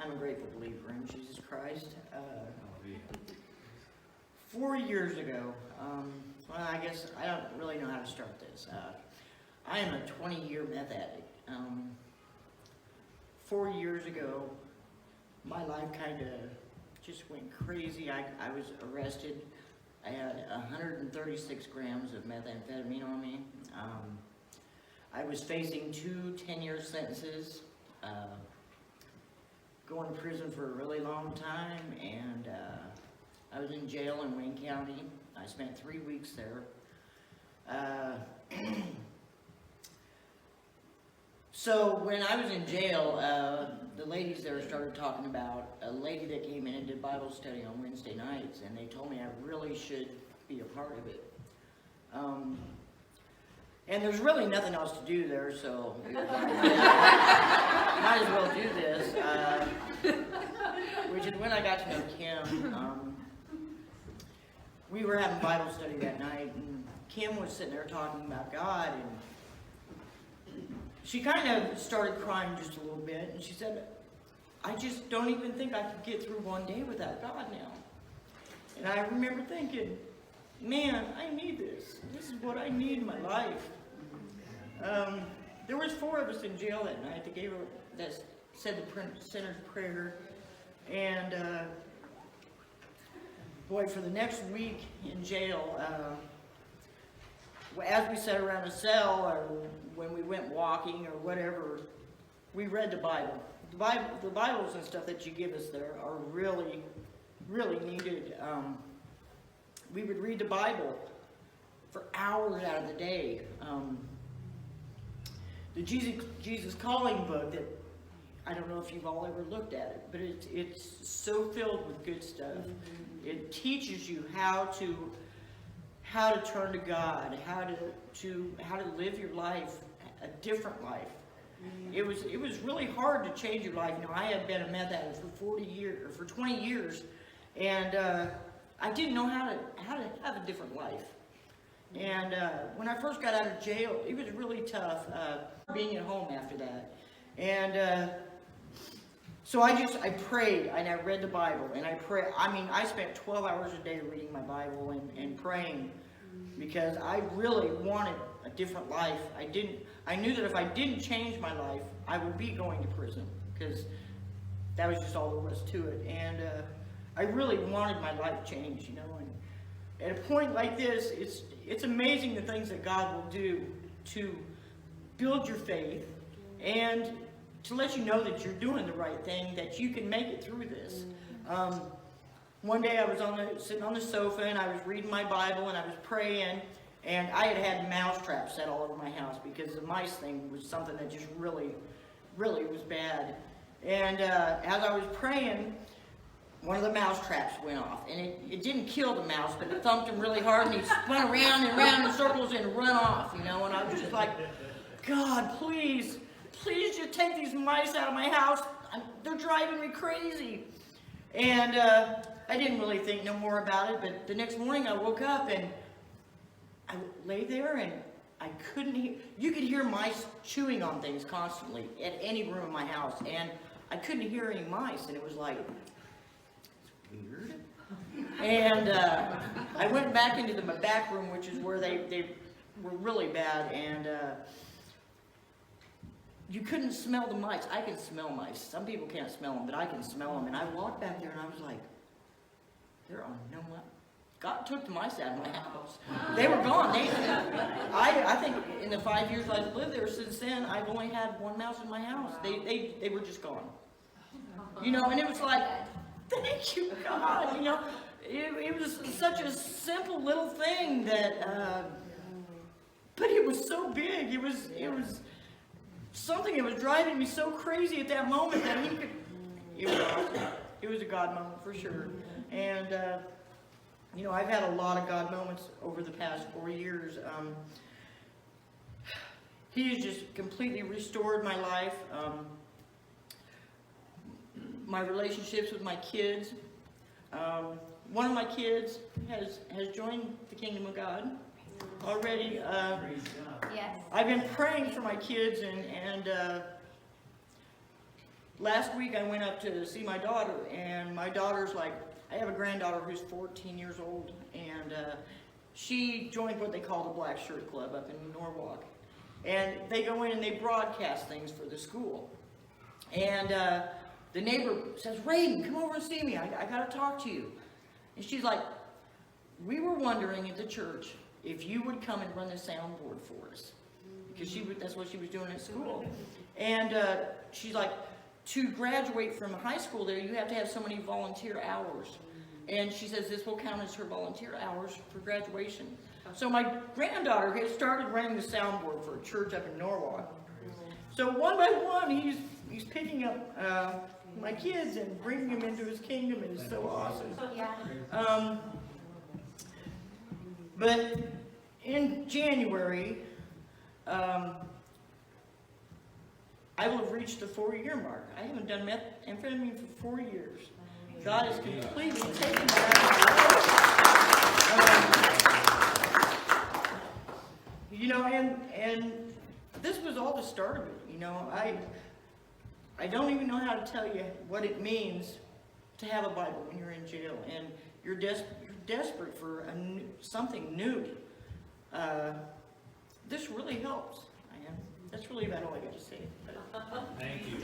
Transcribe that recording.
I'm a grateful believer in Jesus Christ. 4 years ago, well, I guess I don't really know how to start this. I am a 20-year meth addict. 4 years ago, my life kind of just went crazy. I was arrested. I had 136 grams of methamphetamine on me. I was facing 2 10-year sentences, going to prison for a really long time, and I was in jail in Wayne County. I spent 3 weeks there. So when I was in jail, the ladies there started talking about a lady that came in and did Bible study on Wednesday nights, and they told me I really should be a part of it. And there's really nothing else to do there, so might as well do this. Which is when I got to know Kim. We were having Bible study that night, and Kim was sitting there talking about God, and she kind of started crying just a little bit, and she said, I just don't even think I could get through one day without God now. And I remember thinking, man, I need this. This is what I need in my life. There was 4 of us in jail that night that said the sinner's prayer. And boy, for the next week in jail, as we sat around a cell or when we went walking or whatever, we read the Bible. The Bibles and stuff that you give us there are really, really needed. We would read the Bible for hours out of the day. The Jesus Calling book, that I don't know if you've all ever looked at it, but it's so filled with good stuff. It teaches you how to turn to God, how to live your life, a different life. It was really hard to change your life. You know, I had been a meth addict for 20 years, and I didn't know how to have a different life. And when I first got out of jail, it was really tough being at home after that. And so I prayed, and I read the Bible, and I spent 12 hours a day reading my Bible and praying, because I really wanted a different life. I knew that if I didn't change my life, I would be going to prison, because that was just all there was to it. And I really wanted my life changed, you know. And at a point like this, it's amazing the things that God will do to build your faith and to let you know that you're doing the right thing, that you can make it through this. One day I was sitting on the sofa, and I was reading my Bible, and I was praying, and I had mouse traps set all over my house, because the mice thing was something that just really, really was bad. And as I was praying, one of the mouse traps went off, and it didn't kill the mouse, but it thumped him really hard, and he spun around and around in circles and run off, you know. And I was just like, God, please just take these mice out of my house. They're driving me crazy. And I didn't really think no more about it, but the next morning I woke up, and I lay there, and I couldn't hear. You could hear mice chewing on things constantly at any room in my house, and I couldn't hear any mice, and it was like, weird. And I went back into the back room, which is where they were really bad, and you couldn't smell the mice. I can smell mice. Some people can't smell them, but I can smell them. And I walked back there, and I was like, there are no mice. God took the mice out of my house. They were gone. I think in the 5 years I've lived there since then, I've only had 1 mouse in my house. They were just gone. You know, and it was like, thank you, God. You know, it was such a simple little thing that, but it was so big. It was something that was driving me so crazy at that moment that it was awesome. It was a God moment for sure. And, you know, I've had a lot of God moments over the past 4 years. He has just completely restored my life. My relationships with my kids. One of my kids has joined the kingdom of God already. Yes. I've been praying for my kids, and last week I went up to see my daughter, and my daughter's like, I have a granddaughter who's 14 years old, and she joined what they call the Black Shirt Club up in Norwalk. And they go in and they broadcast things for the school. And the neighbor says, Raiden, come over and see me. I got to talk to you. And she's like, we were wondering at the church if you would come and run the soundboard for us. Because that's what she was doing at school. And she's like, to graduate from high school there, you have to have so many volunteer hours. And she says this will count as her volunteer hours for graduation. So my granddaughter has started running the soundboard for a church up in Norwalk. So one by one, he's picking up my kids and bringing them into his kingdom, and it's so awesome. Yeah. But in January, I will have reached the 4-year mark. I haven't done methamphetamine for 4 years. God has completely taken that. You know, and this was all the start of it. You know, I don't even know how to tell you what it means to have a Bible when you're in jail and you're desperate for something new. This really helps. That's really about all I got to say. Thank you.